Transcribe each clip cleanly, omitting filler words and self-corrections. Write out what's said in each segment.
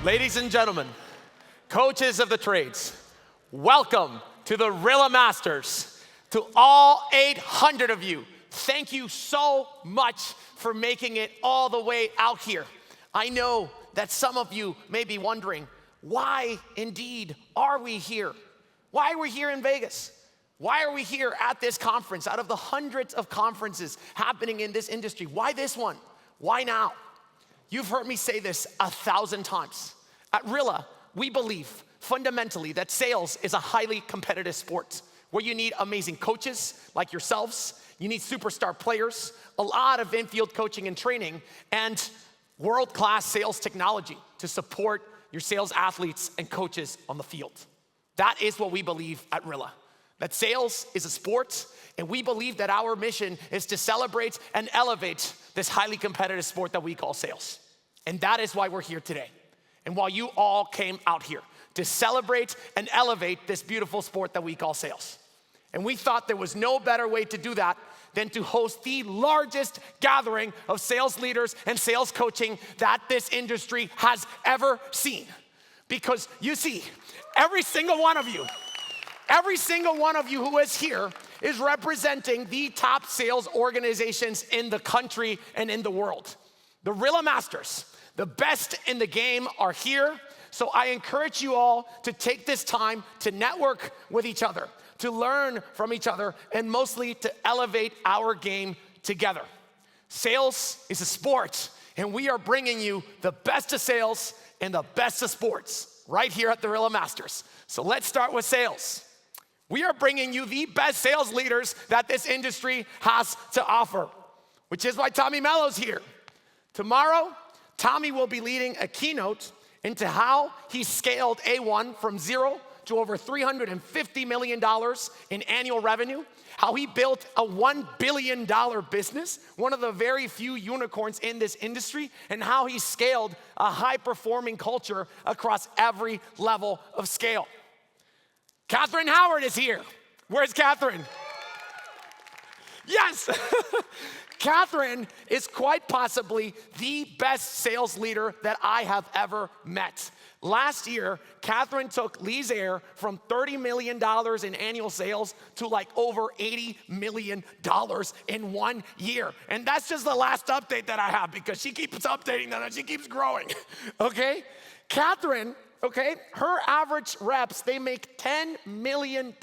Ladies and gentlemen, coaches of the trades, welcome to the Rilla Masters. To all 800 of you, thank you so much for making it all the way out here. I know that some of you may be wondering, why indeed are we here? Why are we here in Vegas? Why are we here at this conference? Out of the hundreds of conferences happening in this industry, why this one? Why now? You've heard me say this 1,000 times. At Rilla, we believe fundamentally that sales is a highly competitive sport where you need amazing coaches like yourselves, you need superstar players, a lot of infield coaching and training, and world-class sales technology to support your sales athletes and coaches on the field. That is what we believe at Rilla. That sales is a sport, and we believe that our mission is to celebrate and elevate this highly competitive sport that we call sales. And that is why we're here today. And why you all came out here to celebrate and elevate this beautiful sport that we call sales. And we thought there was no better way to do that than to host the largest gathering of sales leaders and sales coaching that this industry has ever seen. Because you see, every single one of you who is here is representing the top sales organizations in the country and in the world. The Rilla Masters, the best in the game, are here. So I encourage you all to take this time to network with each other, to learn from each other, and mostly to elevate our game together. Sales is a sport, and we are bringing you the best of sales and the best of sports right here at the Rilla Masters. So let's start with sales. We are bringing you the best sales leaders that this industry has to offer, which is why Tommy Mello's here. Tomorrow, Tommy will be leading a keynote into how he scaled A1 from zero to over $350 million in annual revenue, how he built a $1 billion business, one of the very few unicorns in this industry, and how he scaled a high-performing culture across every level of scale. Kathryn Howard is here. Where's Kathryn? Yes! Kathryn is quite possibly the best sales leader that I have ever met. Last year, Kathryn took Lee's Air from $30 million in annual sales to like over $80 million in 1 year. And that's just the last update that I have because she keeps updating that and she keeps growing, okay? Kathryn, okay, her average reps, they make $10 million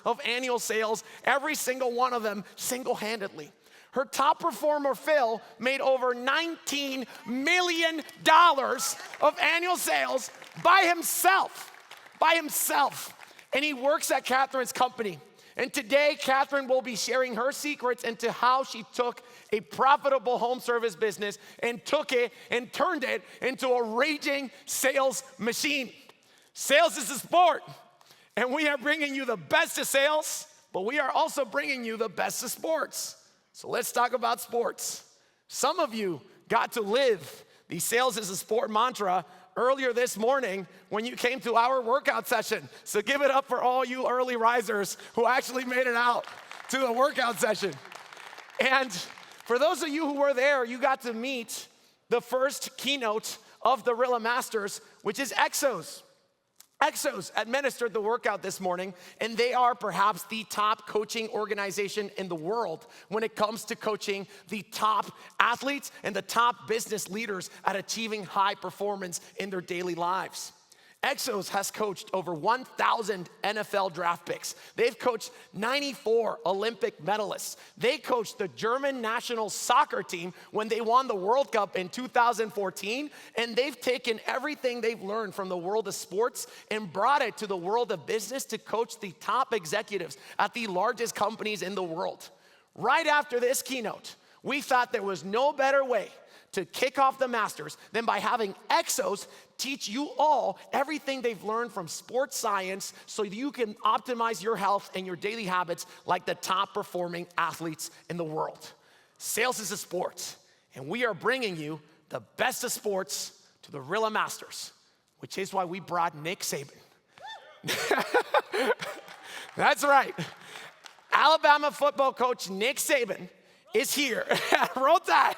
of annual sales, every single one of them single-handedly. Her top performer, Phil, made over $19 million of annual sales by himself. And he works at Kathryn's company. And today, Kathryn will be sharing her secrets into how she took a profitable home service business and took it and turned it into a raging sales machine. Sales is a sport, and we are bringing you the best of sales, but we are also bringing you the best of sports. So let's talk about sports. Some of you got to live the sales is a sport mantra earlier this morning when you came to our workout session. So give it up for all you early risers who actually made it out to the workout session. And for those of you who were there, you got to meet the first keynote of the Rilla Masters, which is Exos. Exos administered the workout this morning, and they are perhaps the top coaching organization in the world when it comes to coaching the top athletes and the top business leaders at achieving high performance in their daily lives. Exos has coached over 1,000 NFL draft picks. They've coached 94 Olympic medalists. They coached the German national soccer team when they won the World Cup in 2014, and they've taken everything they've learned from the world of sports and brought it to the world of business to coach the top executives at the largest companies in the world. Right after this keynote, we thought there was no better way to kick off the Masters than by having Exos teach you all everything they've learned from sports science so you can optimize your health and your daily habits like the top performing athletes in the world. Sales is a sport, and we are bringing you the best of sports to the Rilla Masters, which is why we brought Nick Saban. That's right. Alabama football coach Nick Saban is here. Roll Tide.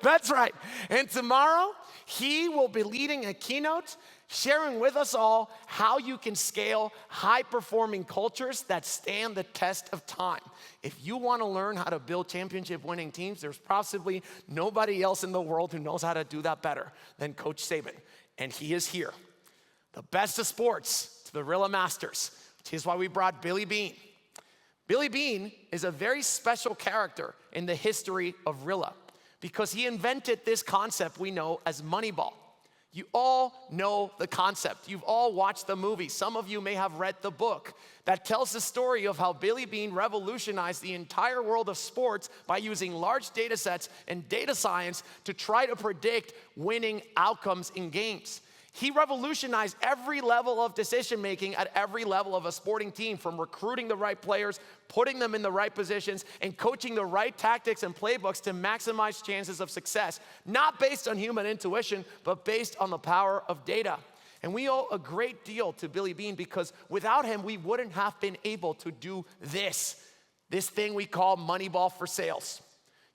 That's right. And tomorrow, he will be leading a keynote, sharing with us all how you can scale high-performing cultures that stand the test of time. If you want to learn how to build championship-winning teams, there's possibly nobody else in the world who knows how to do that better than Coach Saban. And he is here. The best of sports to the Rilla Masters, which is why we brought Billy Beane. Billy Beane is a very special character in the history of Rilla because he invented this concept we know as Moneyball. You all know the concept. You've all watched the movie. Some of you may have read the book that tells the story of how Billy Beane revolutionized the entire world of sports by using large data sets and data science to try to predict winning outcomes in games. He revolutionized every level of decision-making at every level of a sporting team, from recruiting the right players, putting them in the right positions, and coaching the right tactics and playbooks to maximize chances of success, not based on human intuition, but based on the power of data. And we owe a great deal to Billy Beane because without him, we wouldn't have been able to do this thing we call Moneyball for sales.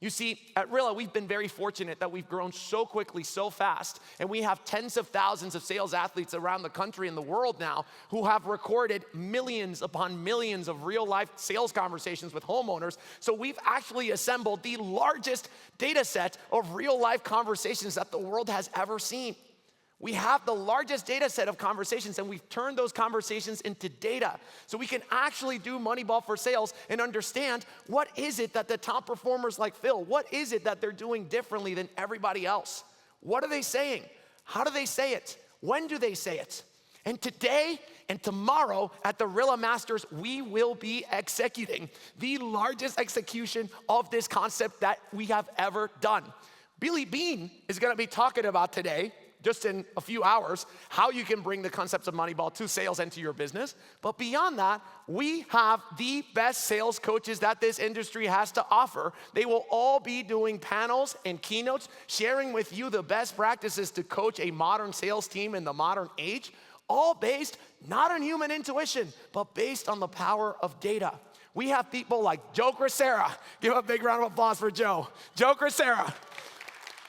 You see, at Rilla, we've been very fortunate that we've grown so quickly, so fast, and we have tens of thousands of sales athletes around the country and the world now who have recorded millions upon millions of real-life sales conversations with homeowners. So we've actually assembled the largest data set of real-life conversations that the world has ever seen. We have the largest data set of conversations, and we've turned those conversations into data. So we can actually do Moneyball for sales and understand what is it that the top performers like Phil, what is it that they're doing differently than everybody else? What are they saying? How do they say it? When do they say it? And today and tomorrow at the Rilla Masters, we will be executing the largest execution of this concept that we have ever done. Billy Beane is gonna be talking about today, just in a few hours, how you can bring the concepts of Moneyball to sales and to your business. But beyond that, we have the best sales coaches that this industry has to offer. They will all be doing panels and keynotes, sharing with you the best practices to coach a modern sales team in the modern age, all based not on human intuition, but based on the power of data. We have people like Joe Crisara. Give a big round of applause for Joe. Joe Crisara.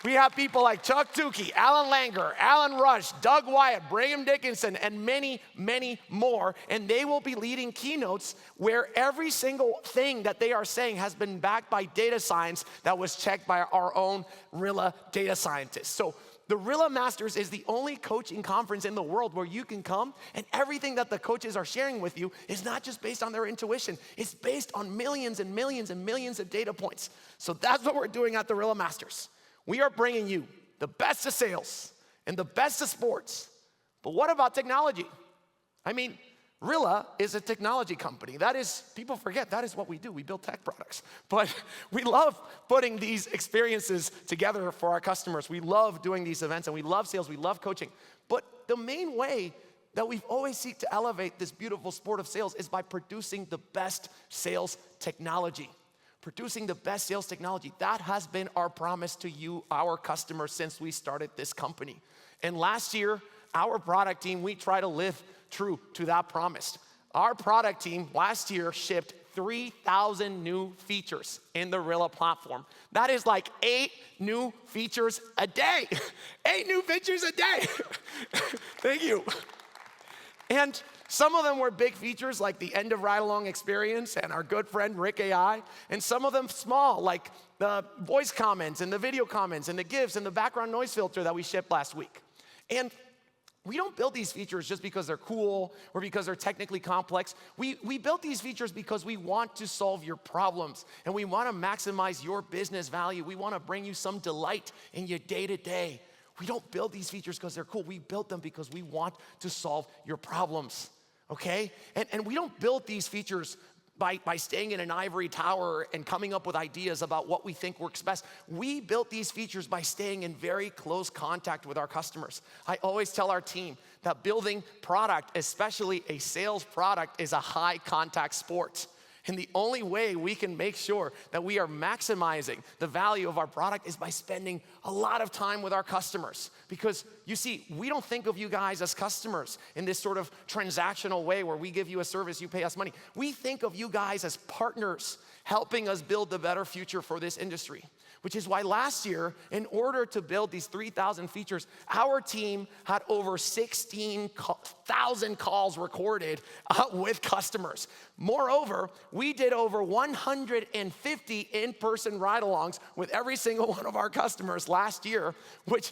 We have people like Chuck Tukey, Alan Langer, Alan Rush, Doug Wyatt, Brigham Dickinson, and many, many more. And they will be leading keynotes where every single thing that they are saying has been backed by data science that was checked by our own Rilla data scientists. So the Rilla Masters is the only coaching conference in the world where you can come and everything that the coaches are sharing with you is not just based on their intuition. It's based on millions and millions and millions of data points. So that's what we're doing at the Rilla Masters. We are bringing you the best of sales and the best of sports. But what about technology? I mean, Rilla is a technology company. That is, people forget, that is what we do. We build tech products. But we love putting these experiences together for our customers. We love doing these events, and we love sales. We love coaching. But the main way that we've always seek to elevate this beautiful sport of sales is by producing the best sales technology. Producing the best sales technology. That has been our promise to you, our customers, since we started this company. And last year, our product team, we try to live true to that promise. Our product team last year shipped 3,000 new features in the Rilla platform. That is like 8 new features a day. 8 new features a day. Thank you. And some of them were big features like the end of ride-along experience and our good friend Rick AI, and some of them small like the voice comments and the video comments and the GIFs and the background noise filter that we shipped last week. And we don't build these features just because they're cool or because they're technically complex. We built these features because we want to solve your problems and we want to maximize your business value. We want to bring you some delight in your day-to-day. We don't build these features because they're cool. We built them because we want to solve your problems. Okay? And we don't build these features by staying in an ivory tower and coming up with ideas about what we think works best. We built these features by staying in very close contact with our customers. I always tell our team that building product, especially a sales product, is a high contact sport. And the only way we can make sure that we are maximizing the value of our product is by spending a lot of time with our customers. Because you see, we don't think of you guys as customers in this sort of transactional way where we give you a service, you pay us money. We think of you guys as partners, helping us build a better future for this industry. Which is why last year, in order to build these 3,000 features, our team had over 16,000 calls recorded with customers. Moreover, we did over 150 in-person ride-alongs with every single one of our customers last year, which,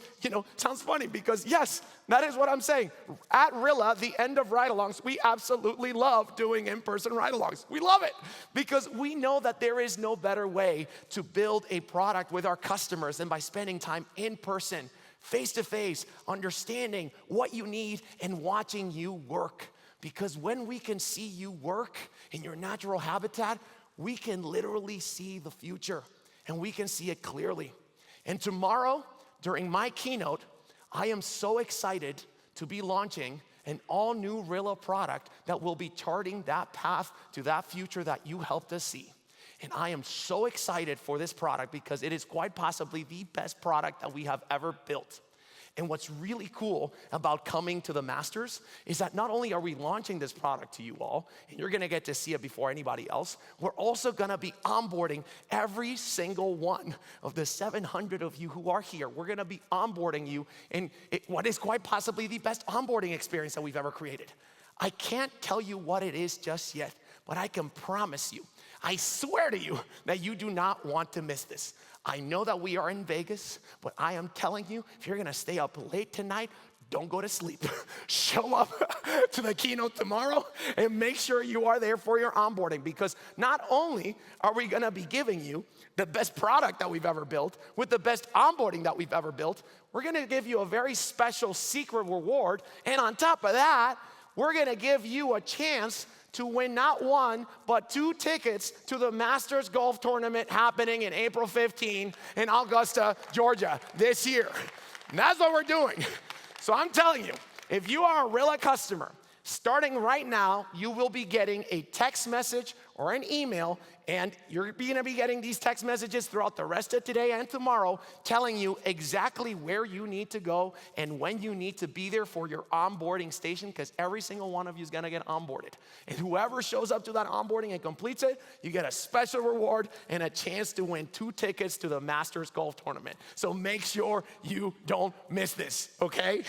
sounds funny because yes, that is what I'm saying. At Rilla, the end of ride-alongs, we absolutely love doing in-person ride-alongs. We love it because we know that there is no better way to build a product with our customers than by spending time in person, face-to-face, understanding what you need and watching you work. Because when we can see you work in your natural habitat, we can literally see the future and we can see it clearly. And tomorrow, during my keynote, I am so excited to be launching an all-new Rilla product that will be charting that path to that future that you helped us see. And I am so excited for this product because it is quite possibly the best product that we have ever built. And what's really cool about coming to the Masters is that not only are we launching this product to you all, and you're gonna get to see it before anybody else, we're also gonna be onboarding every single one of the 700 of you who are here. We're gonna be onboarding you in what is quite possibly the best onboarding experience that we've ever created. I can't tell you what it is just yet, but I can promise you, I swear to you that you do not want to miss this. I know that we are in Vegas, but I am telling you, if you're gonna stay up late tonight, don't go to sleep. Show up to the keynote tomorrow and make sure you are there for your onboarding, because not only are we gonna be giving you the best product that we've ever built with the best onboarding that we've ever built, we're gonna give you a very special secret reward, and on top of that, we're gonna give you a chance to win not one, but 2 tickets to the Masters Golf Tournament happening in April 15 in Augusta, Georgia this year. And that's what we're doing. So I'm telling you, if you are a Rilla customer, starting right now, you will be getting a text message or an email, and you're gonna be getting these text messages throughout the rest of today and tomorrow telling you exactly where you need to go and when you need to be there for your onboarding station, because every single one of you is gonna get onboarded. And whoever shows up to that onboarding and completes it, you get a special reward and a chance to win 2 tickets to the Masters Golf Tournament. So make sure you don't miss this, okay?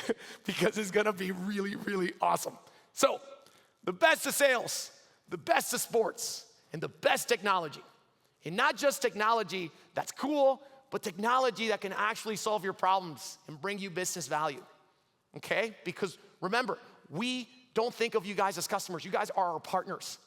Because it's gonna be really, really awesome. So, the best of sales, the best of sports, and the best technology. And not just technology that's cool, but technology that can actually solve your problems and bring you business value, okay? Because remember, we don't think of you guys as customers. You guys are our partners.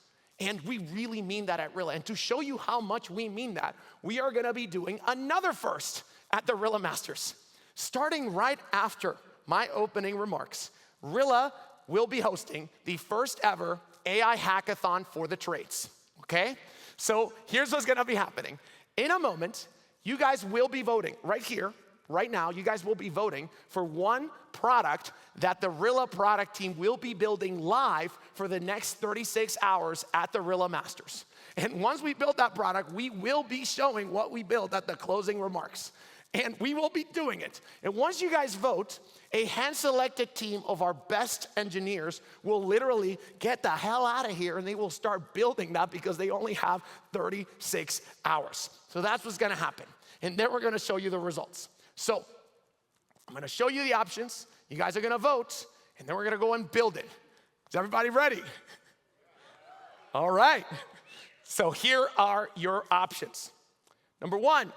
And we really mean that at Rilla. And to show you how much we mean that, we are gonna be doing another first at the Rilla Masters. Starting right after my opening remarks, Rilla will be hosting the first ever AI hackathon for the trades, okay? So here's what's gonna be happening. In a moment, you guys will be voting right here, right now, you guys will be voting for one product that the Rilla product team will be building live for the next 36 hours at the Rilla Masters. And once we build that product, we will be showing what we built at the closing remarks. And we will be doing it. And once you guys vote, a hand-selected team of our best engineers will literally get the hell out of here and they will start building that because they only have 36 hours. So that's what's gonna happen. And then we're gonna show you the results. So I'm gonna show you the options. You guys are gonna vote, and then we're gonna go and build it. Is everybody ready? All right. So here are your options. Number 1,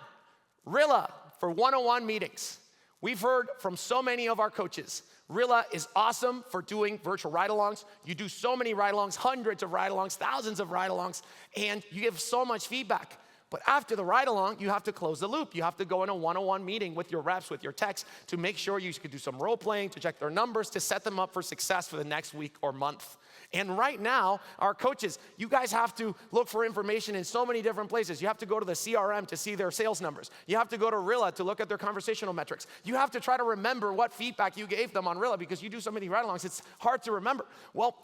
Rilla for one-on-one meetings. We've heard from so many of our coaches, Rilla is awesome for doing virtual ride-alongs. You do so many ride-alongs, hundreds of ride-alongs, thousands of ride-alongs, and you give so much feedback. But after the ride-along, you have to close the loop. You have to go in a one-on-one meeting with your reps, with your techs, to make sure you could do some role-playing, to check their numbers, to set them up for success for the next week or month. And right now, our coaches, you guys have to look for information in so many different places. You have to go to the CRM to see their sales numbers. You have to go to Rilla to look at their conversational metrics. You have to try to remember what feedback you gave them on Rilla because you do so many ride-alongs, it's hard to remember. Well,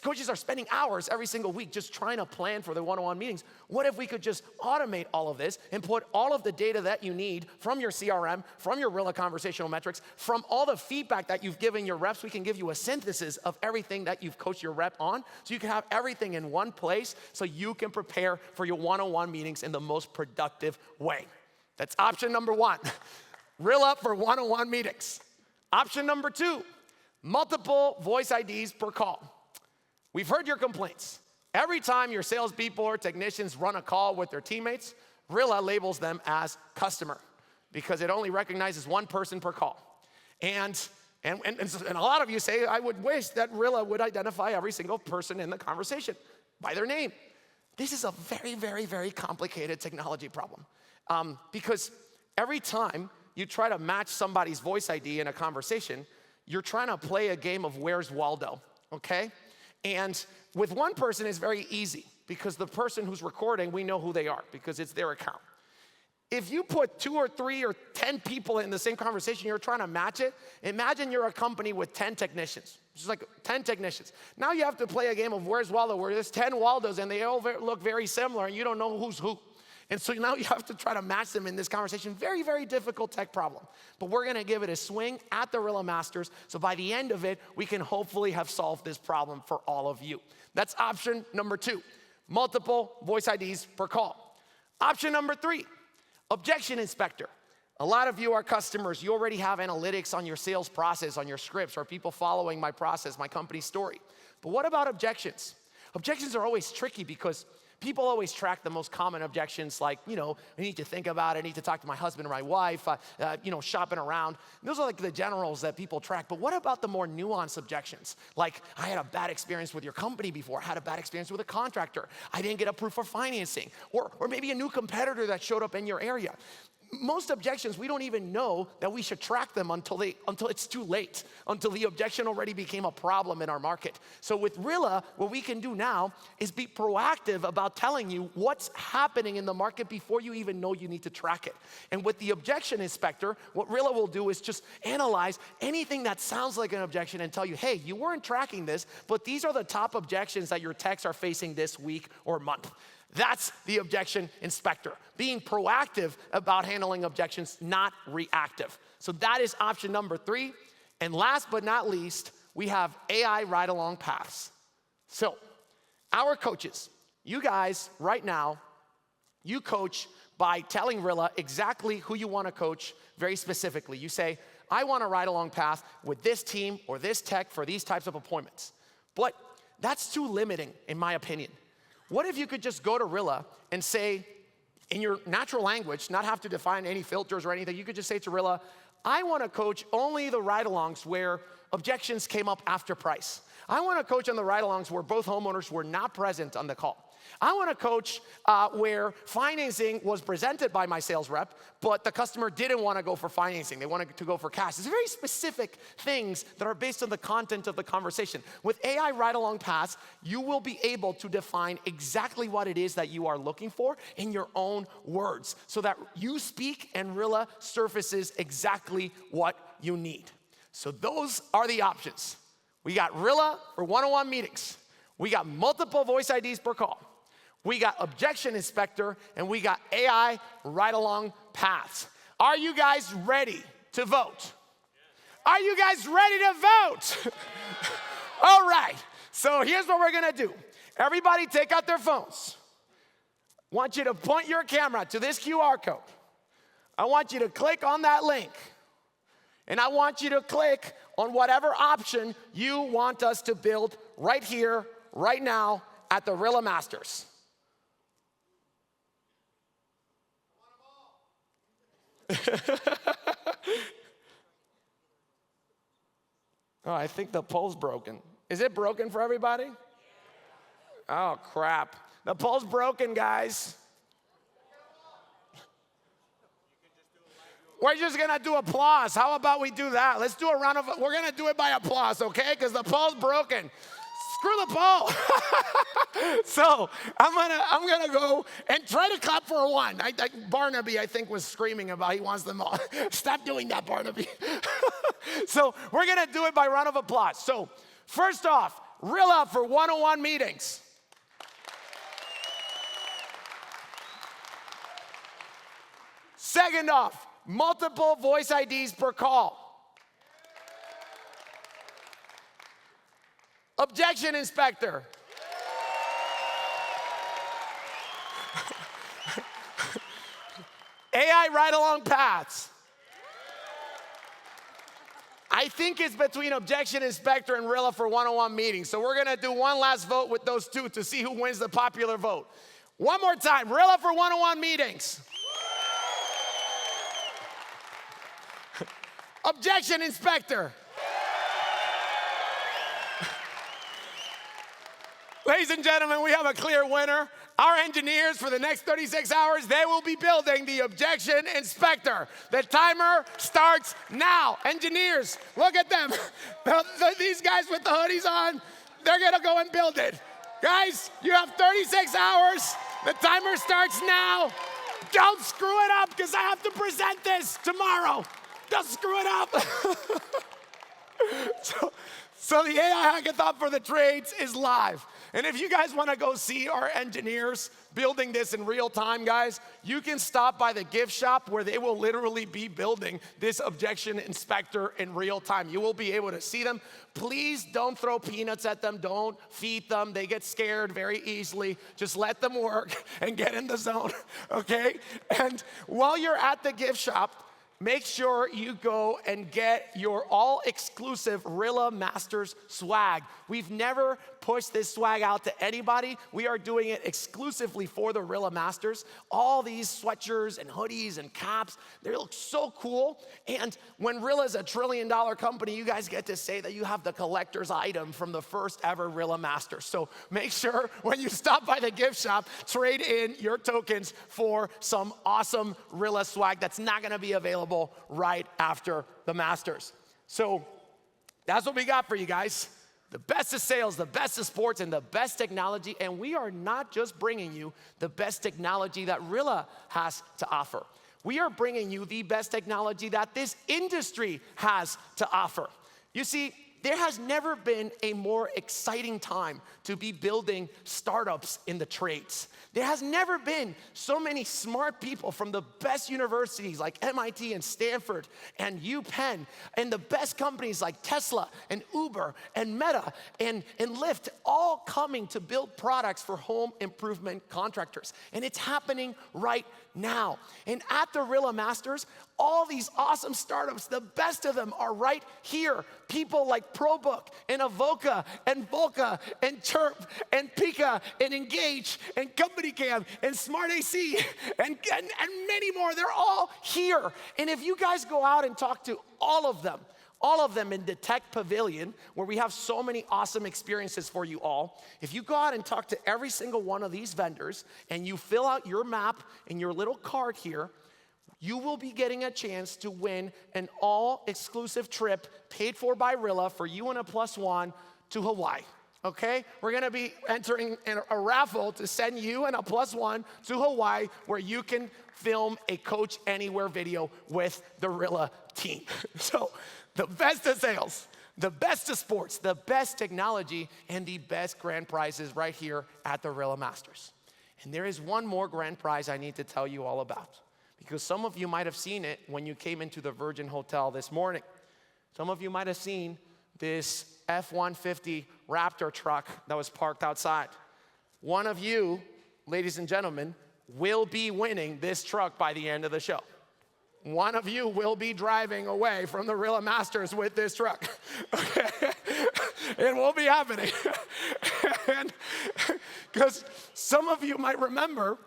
coaches are spending hours every single week just trying to plan for their one-on-one meetings. What if we could just automate all of this and put all of the data that you need from your CRM, from your Rilla conversational metrics, from all the feedback that you've given your reps. We can give you a synthesis of everything that you've coached your rep on, so you can have everything in one place so you can prepare for your one-on-one meetings in the most productive way. That's option number one. Rilla for one-on-one meetings. Option number two, multiple voice IDs per call. We've heard your complaints. Every time your salespeople or technicians run a call with their teammates, Rilla labels them as customer because it only recognizes one person per call. And a lot of you say, I would wish that Rilla would identify every single person in the conversation by their name. This is a very, very, very complicated technology problem because every time you try to match somebody's voice ID in a conversation, you're trying to play a game of Where's Waldo, okay? And with one person, it's very easy because the person who's recording, we know who they are because it's their account. If you put 2 or 3 or 10 people in the same conversation, you're trying to match it. Imagine you're a company with 10 technicians. It's like 10 technicians. Now you have to play a game of Where's Waldo, where there's 10 Waldos and they all look very similar and you don't know who's who. And so now you have to try to match them in this conversation. Very, very difficult tech problem. But we're gonna give it a swing at the Rilla Masters, so by the end of it, we can hopefully have solved this problem for all of you. That's option number 2, multiple voice IDs per call. Option number 3, objection inspector. A lot of you are customers. You already have analytics on your sales process, on your scripts, or people following my process, my company story. But what about objections? Objections are always tricky because people always track the most common objections like, I need to think about it, I need to talk to my husband or my wife, shopping around. Those are like the generals that people track. But what about the more nuanced objections? Like, I had a bad experience with your company before, I had a bad experience with a contractor, I didn't get approved for financing, or maybe a new competitor that showed up in your area. Most objections, we don't even know that we should track them until it's too late, until the objection already became a problem in our market. So with Rilla, what we can do now is be proactive about telling you what's happening in the market before you even know you need to track it. And with the objection inspector, what Rilla will do is just analyze anything that sounds like an objection and tell you, hey, you weren't tracking this, but these are the top objections that your techs are facing this week or month. That's the objection inspector, being proactive about handling objections, not reactive. So that is option number 3. And last but not least, we have AI ride-along paths. So our coaches, you guys right now, you coach by telling Rilla exactly who you want to coach very specifically. You say, I want a ride-along path with this team or this tech for these types of appointments. But that's too limiting, in my opinion. What if you could just go to Rilla and say, in your natural language, not have to define any filters or anything, you could just say to Rilla, I want to coach only the ride-alongs where objections came up after price. I want to coach on the ride-alongs where both homeowners were not present on the call. I want to coach where financing was presented by my sales rep, but the customer didn't want to go for financing. They wanted to go for cash. It's very specific things that are based on the content of the conversation. With AI ride-along paths, you will be able to define exactly what it is that you are looking for in your own words so that you speak and Rilla surfaces exactly what you need. So those are the options. We got Rilla for one-on-one meetings. We got multiple voice IDs per call. We got objection inspector, and we got AI ride-along paths. Are you guys ready to vote? Are you guys ready to vote? All right, so here's what we're gonna do. Everybody take out their phones. I want you to point your camera to this QR code. I want you to click on that link. And I want you to click on whatever option you want us to build right here, right now, at the Rilla Masters. Oh, I think the poll's broken. Is it broken for everybody? Oh, crap. The poll's broken, guys. We're just gonna do applause. How about we do that? Let's do a round of, we're gonna do it by applause, okay? Because the poll's broken. Screw the poll. So I'm gonna go and try to clap for one. Barnaby, I think, was screaming about he wants them all. Stop doing that, Barnaby. So we're gonna do it by round of applause. So first off, Rilla for one-on-one meetings. Second off, multiple voice IDs per call. Objection inspector. AI ride-along paths. I think it's between objection inspector and Rilla for one-on-one meetings. So we're gonna do one last vote with those two to see who wins the popular vote. One more time, Rilla for one-on-one meetings. Objection inspector. Ladies and gentlemen, we have a clear winner. Our engineers, for the next 36 hours, they will be building the objection inspector. The timer starts now. Engineers, look at them. These guys with the hoodies on, they're gonna go and build it. Guys, you have 36 hours. The timer starts now. Don't screw it up, because I have to present this tomorrow. Don't screw it up. So the AI hackathon for the trades is live. And if you guys want to go see our engineers building this in real time, guys, you can stop by the gift shop where they will literally be building this objection inspector in real time. You will be able to see them. Please don't throw peanuts at them. Don't feed them. They get scared very easily. Just let them work and get in the zone, okay? And while you're at the gift shop, make sure you go and get your all-exclusive Rilla Masters swag. We've never pushed this swag out to anybody. We are doing it exclusively for the Rilla Masters. All these sweatshirts and hoodies and caps, they look so cool. And when Rilla's a $1 trillion company, you guys get to say that you have the collector's item from the first ever Rilla Masters. So make sure when you stop by the gift shop, trade in your tokens for some awesome Rilla swag that's not gonna be available right after the Masters. So that's what we got for you guys. The best of sales, the best of sports, and the best technology. And we are not just bringing you the best technology that Rilla has to offer. We are bringing you the best technology that this industry has to offer. You see, there has never been a more exciting time to be building startups in the trades. There has never been so many smart people from the best universities like MIT and Stanford and UPenn, and the best companies like Tesla and Uber and Meta and Lyft, all coming to build products for home improvement contractors. And it's happening right now. And at the Rilla Masters, all these awesome startups, the best of them are right here. People like ProBook and Avoca and Volca and Chirp and Pika and Engage and CompanyCam and Smart AC and many more. They're all here. And if you guys go out and talk to all of them in the Tech Pavilion, where we have so many awesome experiences for you all. If you go out and talk to every single one of these vendors and you fill out your map and your little card here, you will be getting a chance to win an all-exclusive trip paid for by Rilla for you and a +1 to Hawaii. Okay? We're gonna be entering a raffle to send you and a +1 to Hawaii, where you can film a Coach Anywhere video with the Rilla team. So, the best of sales, the best of sports, the best technology, and the best grand prizes right here at the Rilla Masters. And there is one more grand prize I need to tell you all about, because some of you might have seen it when you came into the Virgin Hotel this morning. Some of you might have seen this F-150 Raptor truck that was parked outside. One of you, ladies and gentlemen, will be winning this truck by the end of the show. One of you will be driving away from the Rilla Masters with this truck. Okay? It will be happening. And because some of you might remember,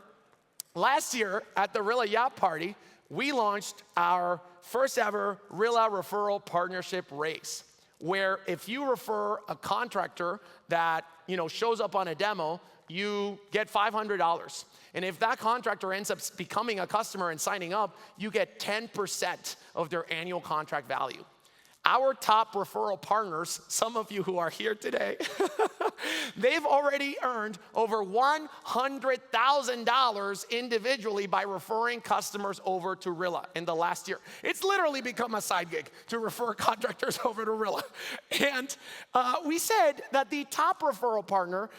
last year at the Rilla Yacht Party, we launched our first ever Rilla Referral Partnership Race, where if you refer a contractor that shows up on a demo, you get $500. And if that contractor ends up becoming a customer and signing up, you get 10% of their annual contract value. Our top referral partners, some of you who are here today, they've already earned over $100,000 individually by referring customers over to Rilla in the last year. It's literally become a side gig to refer contractors over to Rilla. And we said that the top referral partner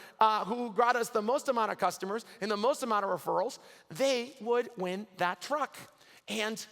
who got us the most amount of customers and the most amount of referrals, they would win that truck. And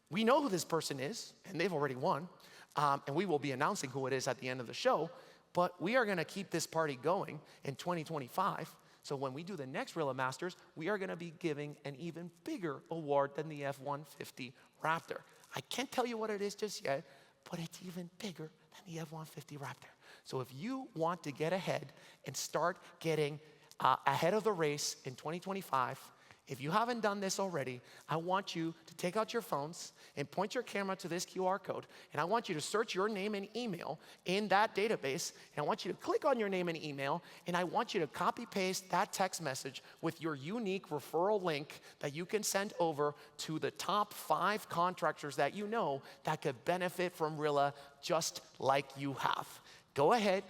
we know who this person is, and they've already won. And we will be announcing who it is at the end of the show. But we are gonna keep this party going in 2025. So when we do the next Rilla Masters, we are gonna be giving an even bigger award than the F-150 Raptor. I can't tell you what it is just yet, but it's even bigger than the F-150 Raptor. So if you want to get ahead and start getting ahead of the race in 2025, if you haven't done this already, I want you to take out your phones and point your camera to this QR code, and I want you to search your name and email in that database, and I want you to click on your name and email, and I want you to copy paste that text message with your unique referral link that you can send over to the top 5 contractors that you know that could benefit from Rilla just like you have. Go ahead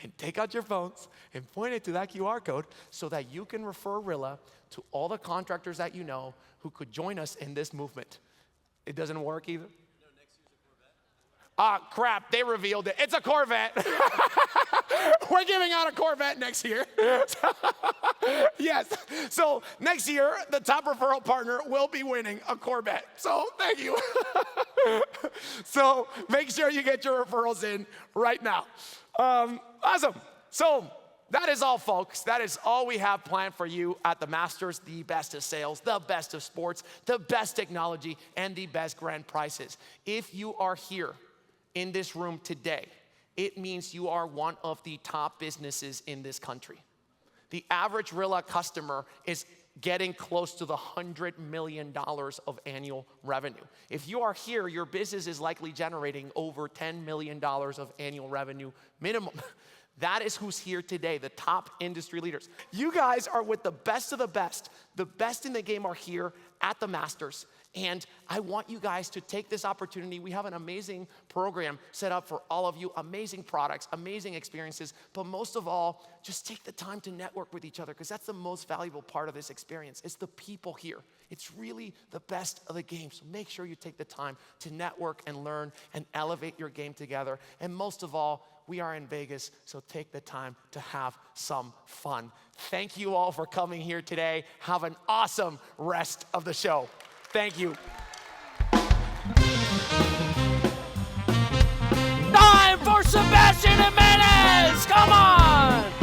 and take out your phones and point it to that QR code so that you can refer Rilla to all the contractors that you know who could join us in this movement. It doesn't work either? No, next year's a Corvette. Crap, they revealed it. It's a Corvette. We're giving out a Corvette next year. Yes, so next year, the top referral partner will be winning a Corvette. So thank you. So make sure you get your referrals in right now. Awesome. So that is all, folks. That is all we have planned for you at the Masters. The best of sales, the best of sports, the best technology, and the best grand prizes. If you are here in this room today, it means you are one of the top businesses in this country. The average Rilla customer is getting close to the $100 million of annual revenue. If you are here, your business is likely generating over $10 million of annual revenue minimum. That is who's here today, the top industry leaders. You guys are with the best of the best. The best in the game are here at the Masters. And I want you guys to take this opportunity. We have an amazing program set up for all of you, amazing products, amazing experiences, but most of all, just take the time to network with each other because that's the most valuable part of this experience. It's the people here. It's really the best of the game. So make sure you take the time to network and learn and elevate your game together. And most of all, we are in Vegas, so take the time to have some fun. Thank you all for coming here today. Have an awesome rest of the show. Thank you. Time for Sebastian Jimenez! Come on!